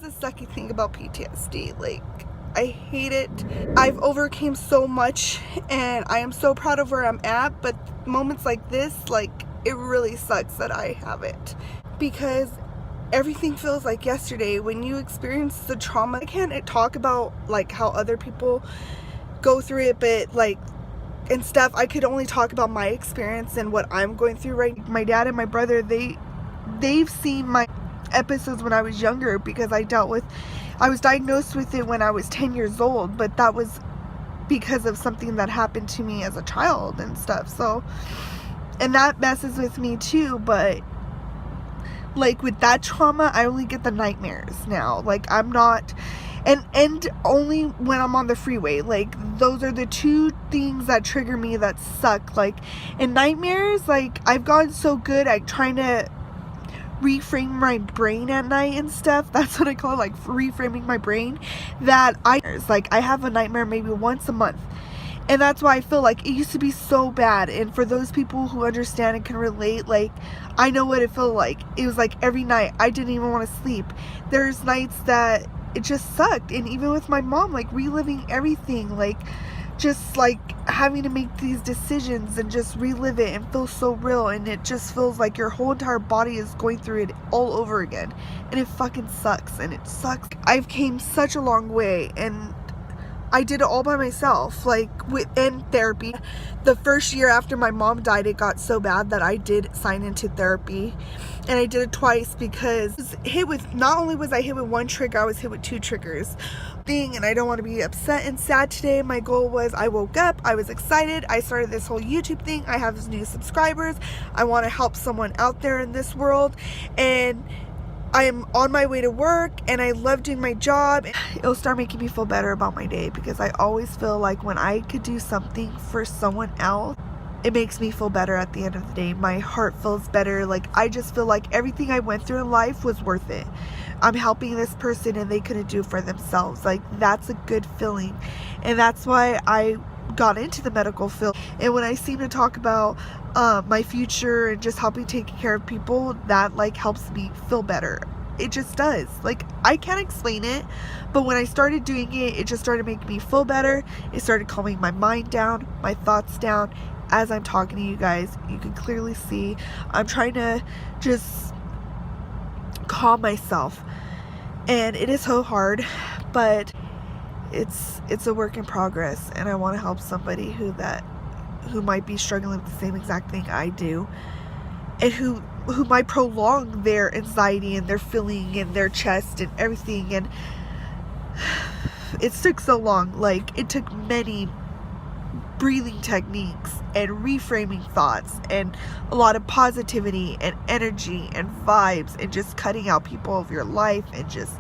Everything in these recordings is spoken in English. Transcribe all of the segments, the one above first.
the sucky thing about PTSD. Like, I hate it. I've overcame so much and I am so proud of where I'm at, but moments like this, like, it really sucks that I have it, because everything feels like yesterday. When you experience the trauma, I can't talk about like how other people go through it, but like and stuff, I could only talk about my experience and what I'm going through right now. My dad and my brother, they've seen my episodes when I was younger, because I was diagnosed with it when I was 10 years old, but that was because of something that happened to me as a child and stuff. So, and that messes with me too, but like with that trauma, I only get the nightmares now. Like, I'm not, and only when I'm on the freeway. Like, those are the two things that trigger me that suck. Like, in nightmares, like, I've gotten so good at trying to reframe my brain at night and stuff. That's what I call it, like reframing my brain, that I have a nightmare maybe once a month. And that's why I feel like it used to be so bad. And for those people who understand and can relate, like, I know what it felt like. It was like every night I didn't even want to sleep. There's nights that it just sucked. And even with my mom, like, reliving everything, like, just like having to make these decisions and just relive it and feel so real. And it just feels like your whole entire body is going through it all over again. And it fucking sucks. And it sucks. I've came such a long way, and I did it all by myself, like within therapy. The first year after my mom died, it got so bad that I did sign into therapy, and I did it twice, because I was hit with, not only was I hit with one trigger, I was hit with two triggers. And I don't want to be upset and sad today. My goal was, I woke up, I was excited, I started this whole YouTube thing, I have new subscribers, I want to help someone out there in this world, and I am on my way to work, and I love doing my job. It'll start making me feel better about my day, because I always feel like when I could do something for someone else, it makes me feel better at the end of the day. My heart feels better. Like, I just feel like everything I went through in life was worth it. I'm helping this person and they couldn't do it for themselves. Like, that's a good feeling. And that's why I got into the medical field. And when I seem to talk about my future and just helping take care of people, that like helps me feel better. It just does. Like, I can't explain it, but when I started doing it, it just started making me feel better. It started calming my mind down, my thoughts down. As I'm talking to you guys, you can clearly see I'm trying to just calm myself, and it is so hard, but it's a work in progress, and I want to help somebody who might be struggling with the same exact thing I do, and who might prolong their anxiety and their feeling in their chest and everything. And it took so long. Like, it took many breathing techniques and reframing thoughts and a lot of positivity and energy and vibes, and just cutting out people of your life and just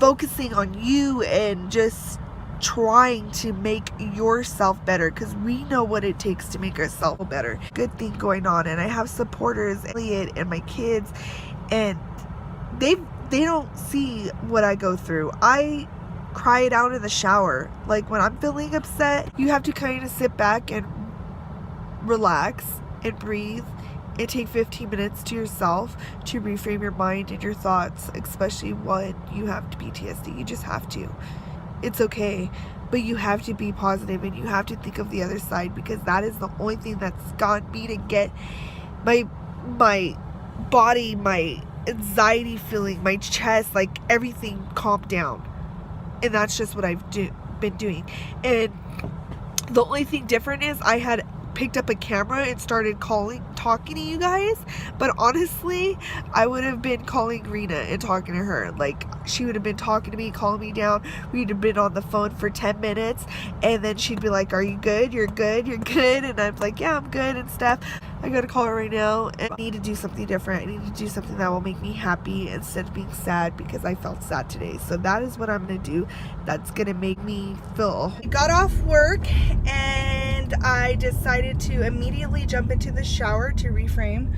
focusing on you and just trying to make yourself better, because we know what it takes to make ourselves better. Good thing going on, and I have supporters, Elliot and my kids, and they don't see what I go through. I cry it out in the shower. Like, when I'm feeling upset, you have to kind of sit back and relax and breathe and take 15 minutes to yourself to reframe your mind and your thoughts, especially when you have PTSD. You just have to. It's okay, but you have to be positive, and you have to think of the other side, because that is the only thing that's got me to get my body, my anxiety feeling, my chest, like everything calmed down. And that's just what I've been doing. And the only thing different is I had picked up a camera and started talking to you guys, but honestly, I would have been calling Rena and talking to her. Like, she would have been talking to me, calling me down. We'd have been on the phone for 10 minutes, and then she'd be like, are you good? You're good? You're good? And I'm like, yeah, I'm good and stuff. I gotta call her right now, and I need to do something different. I need to do something that will make me happy instead of being sad, because I felt sad today. So that is what I'm gonna do. That's gonna make me feel. I got off work, and I decided to immediately jump into the shower to reframe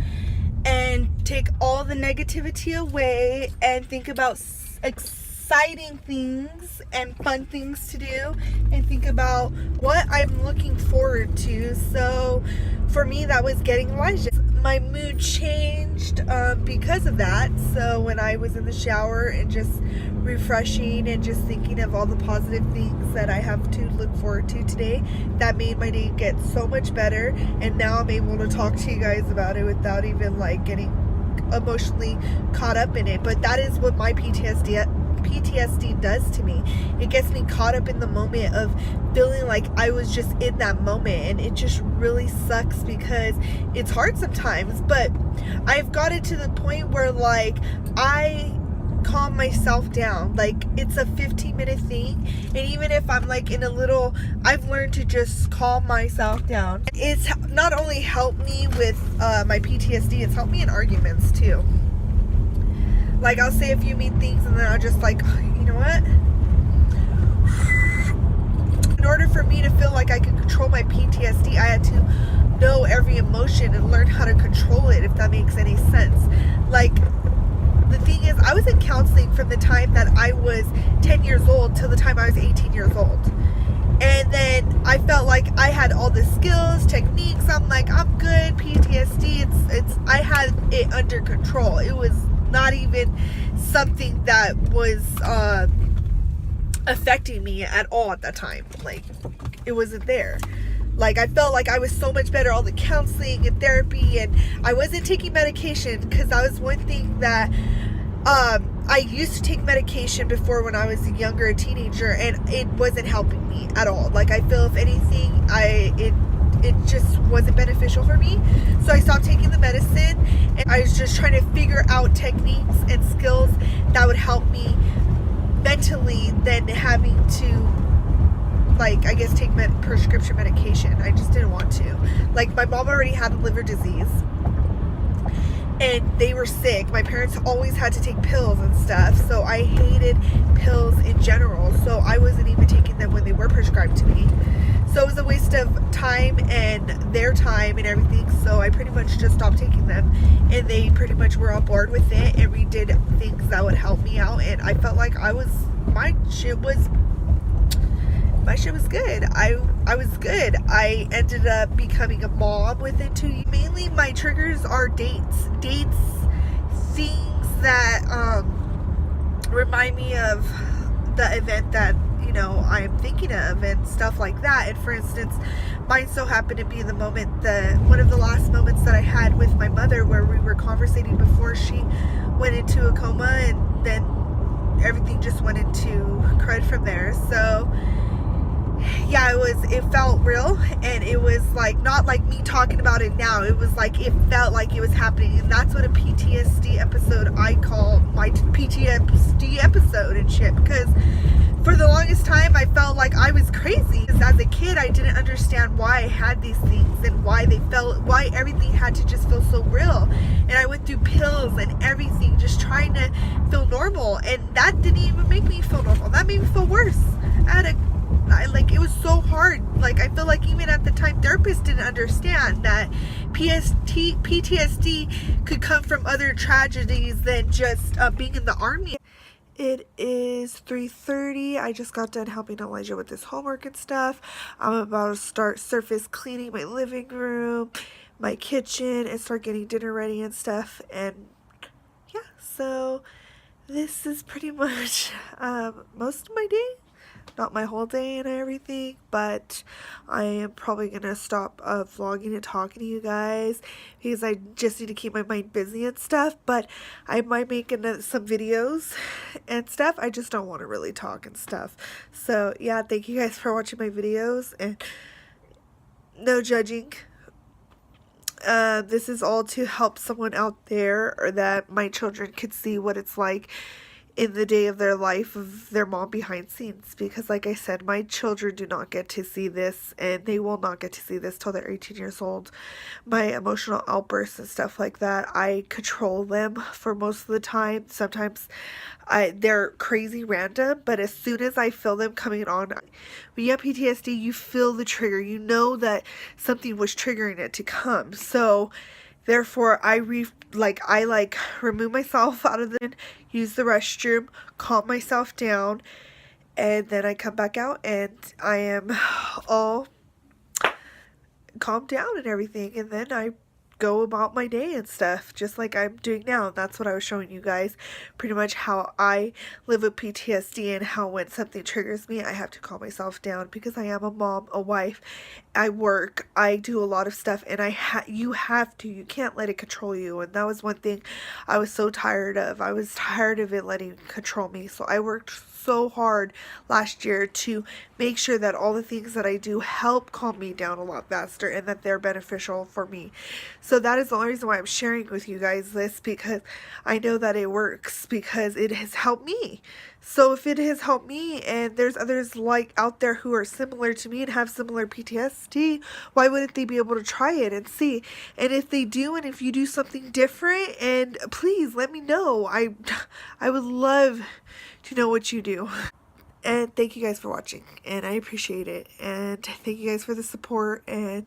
and take all the negativity away and think about exciting things and fun things to do, and think about what I'm looking forward to. So for me, that was getting Elijah. my mood changed because of that. So when I was in the shower and just refreshing and just thinking of all the positive things that I have to look forward to today, that made my day get so much better. And now I'm able to talk to you guys about it without even like getting emotionally caught up in it. But that is what my PTSD does to me. It gets me caught up in the moment of feeling like I was just in that moment, and it just really sucks because it's hard sometimes. But I've got it to the point where like I calm myself down. Like it's a 15-minute thing, and even if I'm like in a little, I've learned to just calm myself down. It's not only helped me with my PTSD, it's helped me in arguments too. Like I'll say a few mean things and then I'll just like, you know what? In order for me to feel like I could control my PTSD, I had to know every emotion and learn how to control it, if that makes any sense. Like the thing is, I was in counseling from the time that I was 10 years old till the time I was 18 years old. And then I felt like I had all the skills, techniques. I'm like, I'm good. PTSD, I had it under control. It was not even something that was affecting me at all at that time. Like it wasn't there. Like I felt like I was so much better, all the counseling and therapy, and I wasn't taking medication, because that was one thing that I used to take medication before when I was younger, a teenager, and it wasn't helping me at all. Like I feel if anything, it just wasn't beneficial for me. So I stopped taking the medicine, and I was just trying to figure out techniques and skills that would help me mentally than having to, like, I guess take prescription medication. I just didn't want to. Like my mom already had liver disease and they were sick. My parents always had to take pills and stuff, so I hated pills in general. So I wasn't even taking them when they were prescribed to me. So it was a waste of time and their time and everything. So I pretty much just stopped taking them, and they pretty much were on board with it, and we did things that would help me out. And I felt like my shit was good. I was good. I ended up becoming a mom within 2 years. Mainly my triggers are dates, things that remind me of the event that, you know, I'm thinking of, and stuff like that. And for instance, mine so happened to be the moment, one of the last moments that I had with my mother, where we were conversating before she went into a coma, and then everything just went into crud from there. So yeah, it felt real, and it was like not like me talking about it now. It was like it felt like it was happening, and that's what a PTSD episode I call my PTSD episode and shit. Because for the longest time I felt like I was crazy. Because as a kid I didn't understand why I had these things and why everything had to just feel so real. And I went through pills and everything just trying to feel normal, and that didn't even make me feel normal. That made me feel worse. It was so hard. Like I feel like even at the time therapists didn't understand that PTSD could come from other tragedies than just being in the army. It is 3:30. I just got done helping Elijah with his homework and stuff. I'm about to start surface cleaning my living room, my kitchen, and start getting dinner ready and stuff. And yeah, so this is pretty much most of my day. Not my whole day and everything, but I am probably gonna stop vlogging and talking to you guys, because I just need to keep my mind busy and stuff. But I might make some videos and stuff. I just don't want to really talk and stuff. So yeah, thank you guys for watching my videos, and no judging. This is all to help someone out there, or that my children could see what it's like in the day of their life of their mom behind scenes. Because like I said, my children do not get to see this, and they will not get to see this till they're 18 years old. My emotional outbursts and stuff like that, I control them for most of the time. Sometimes they're crazy random, but as soon as I feel them coming on, when you have PTSD, you feel the trigger. You know that something was triggering it to come. So therefore, I remove myself out of use the restroom, calm myself down, and then I come back out, and I am all calmed down and everything. And then I go about my day and stuff, just like I'm doing now. That's what I was showing you guys, pretty much how I live with PTSD, and how when something triggers me, I have to calm myself down, because I am a mom, a wife, I work, I do a lot of stuff, and you can't let it control you. And that was one thing I was so tired of. I was tired of it letting control me. So I worked so hard last year to make sure that all the things that I do help calm me down a lot faster, and that they're beneficial for me. So that is the only reason why I'm sharing with you guys this, because I know that it works, because it has helped me. So if it has helped me, and there's others like out there who are similar to me and have similar PTSD, why wouldn't they be able to try it and see? And if they do, and if you do something different, and please let me know. I would love to know what you do. And thank you guys for watching, and I appreciate it, and thank you guys for the support, and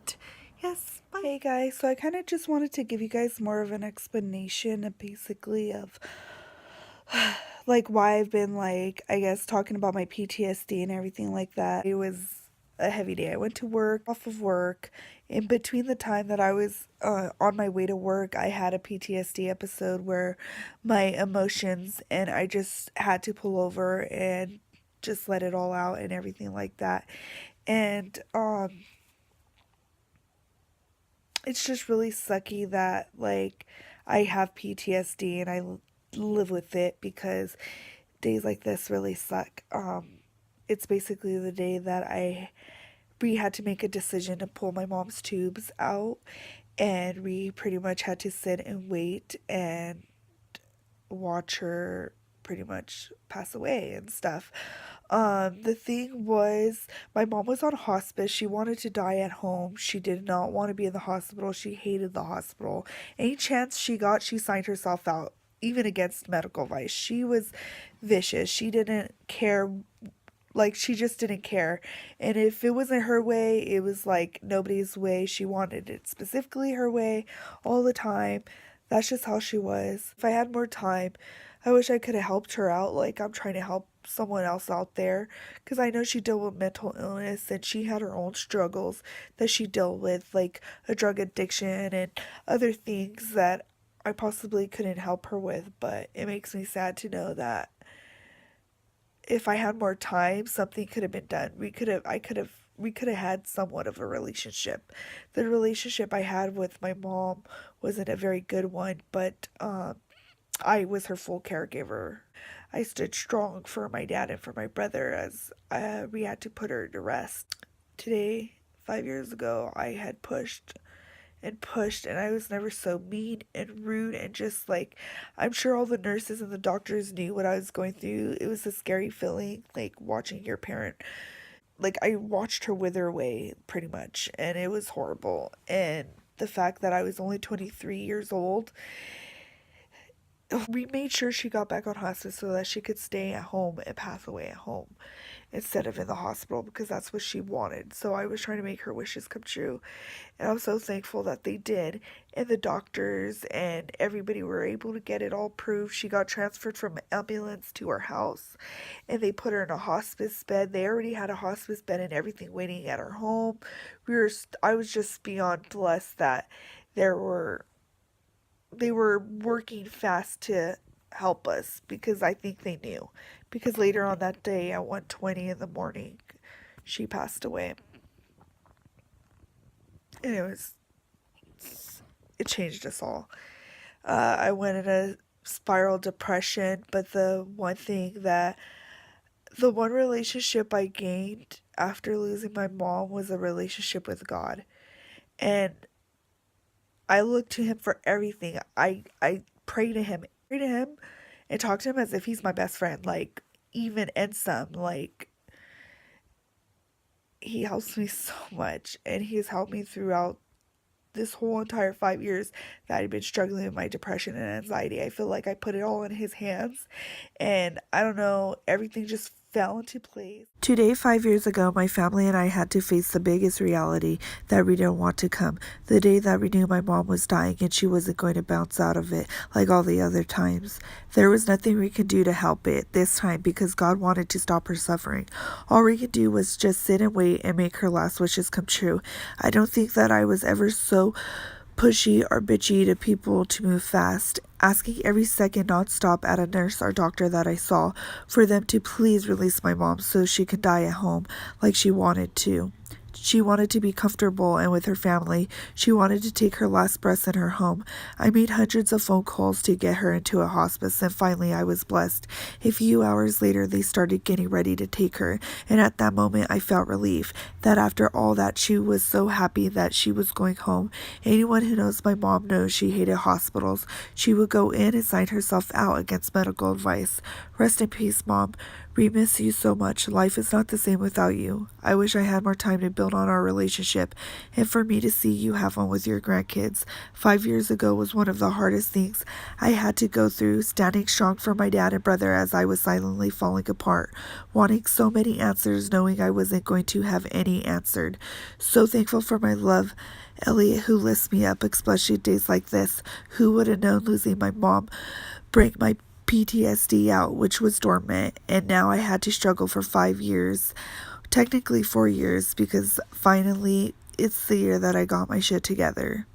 yes, bye. Hey guys, so I kind of just wanted to give you guys more of an explanation of basically of like why I've been, like, I guess, talking about my PTSD and everything like that. It was a heavy day. I went to work, off of work. In between the time that I was on my way to work, I had a PTSD episode where my emotions, and I just had to pull over and just let it all out and everything like that. And it's just really sucky that, like, I have PTSD and I live with it, because days like this really suck. It's basically the day that we had to make a decision to pull my mom's tubes out, and we pretty much had to sit and wait and watch her pretty much pass away and stuff. The thing was, my mom was on hospice. She wanted to die at home. She did not want to be in the hospital. She hated the hospital. Any chance she got, she signed herself out, even against medical advice. She was vicious. She didn't care. Like, she just didn't care. And if it wasn't her way, it was like nobody's way. She wanted it specifically her way all the time. That's just how she was. If I had more time, I wish I could have helped her out. Like, I'm trying to help someone else out there, because I know she dealt with mental illness, and she had her own struggles that she dealt with, like a drug addiction and other things that I possibly couldn't help her with. But it makes me sad to know that if I had more time, something could have been done. We could have had somewhat of a relationship. The relationship I had with my mom wasn't a very good one, but I was her full caregiver. I stood strong for my dad and for my brother, as we had to put her to rest. Today, 5 years ago, I had pushed and pushed, and I was never so mean and rude, and just like, I'm sure all the nurses and the doctors knew what I was going through. It was a scary feeling, like watching your parent, like, I watched her wither away pretty much, and it was horrible. And the fact that I was only 23 years old, we made sure she got back on hospice so that she could stay at home and pass away at home instead of in the hospital, because that's what she wanted. So I was trying to make her wishes come true, and I'm so thankful that they did. And the doctors and everybody were able to get it all proved. She got transferred from an ambulance to her house, and they put her in a hospice bed. They already had a hospice bed and everything waiting at her home. I was just beyond blessed that they were working fast to help us, because I think they knew. Because later on that day at 1:20 in the morning, she passed away. And it changed us all. I went in a spiral depression, but the one relationship I gained after losing my mom was a relationship with God. And I look to him for everything. I pray to him, and talk to him as if he's my best friend. Like, even and some, like, he helps me so much, and he has helped me throughout this whole entire 5 years that I've been struggling with my depression and anxiety. I feel like I put it all in his hands, and I don't know, everything just fell into place. Today, 5 years ago, my family and I had to face the biggest reality that we didn't want to come. The day that we knew my mom was dying and she wasn't going to bounce out of it like all the other times. There was nothing we could do to help it this time, because God wanted to stop her suffering. All we could do was just sit and wait and make her last wishes come true. I don't think that I was ever so pushy or bitchy to people to move fast, asking every second nonstop at a nurse or doctor that I saw for them to please release my mom so she could die at home like she wanted to. She wanted to be comfortable and with her family. She wanted to take her last breaths in her home. I made hundreds of phone calls to get her into a hospice, and finally I was blessed. A few hours later, they started getting ready to take her, and at that moment I felt relief that after all that, she was so happy that she was going home. Anyone who knows my mom knows she hated hospitals. She would go in and sign herself out against medical advice. Rest in peace, Mom. We miss you so much. Life is not the same without you. I wish I had more time to build on our relationship and for me to see you have one with your grandkids. 5 years ago was one of the hardest things I had to go through, standing strong for my dad and brother as I was silently falling apart, wanting so many answers, knowing I wasn't going to have any answered. So thankful for my love, Elliot, who lifts me up, especially days like this. Who would have known losing my mom bring my PTSD out, which was dormant, and now I had to struggle for 5 years, technically 4 years, because finally it's the year that I got my shit together.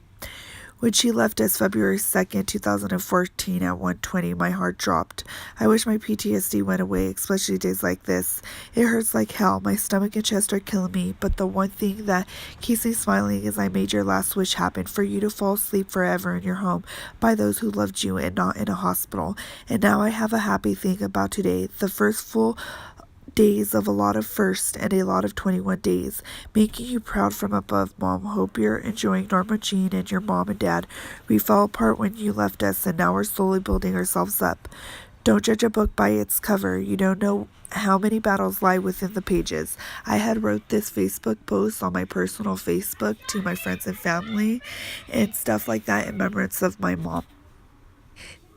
When she left us February 2nd, 2014 at 1:20, my heart dropped. I wish my PTSD went away, especially days like this. It hurts like hell. My stomach and chest are killing me, but the one thing that keeps me smiling is I made your last wish happen, for you to fall asleep forever in your home by those who loved you and not in a hospital. And now I have a happy thing about today, the first full days of a lot of first and a lot of 21 days, making you proud from above, Mom. Hope you're enjoying Norma Jean and your mom and dad. We fell apart when you left us, and now we're slowly building ourselves up. Don't judge a book by its cover. You don't know how many battles lie within the pages. I had wrote this Facebook post on my personal Facebook to my friends and family and stuff like that in remembrance of my mom.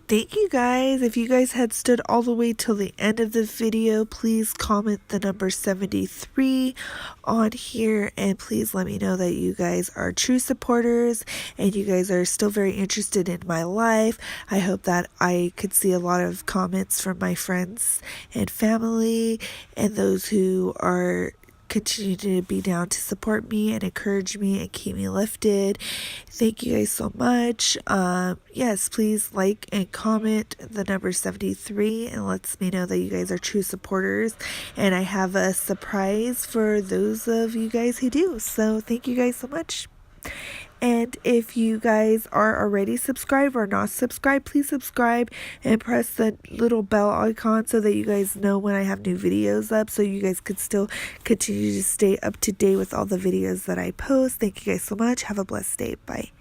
Thank you guys. If you guys had stood all the way till the end of the video, please comment the number 73 on here, and please let me know that you guys are true supporters and you guys are still very interested in my life. I hope that I could see a lot of comments from my friends and family and those who are continue to be down to support me and encourage me and keep me lifted. Thank you guys so much. Yes, please like and comment the number 73 and lets me know that you guys are true supporters, and I have a surprise for those of you guys who do. So thank you guys so much. And if you guys are already subscribed or not subscribed, please subscribe and press the little bell icon so that you guys know when I have new videos up, so you guys could still continue to stay up to date with all the videos that I post. Thank you guys so much. Have a blessed day. Bye.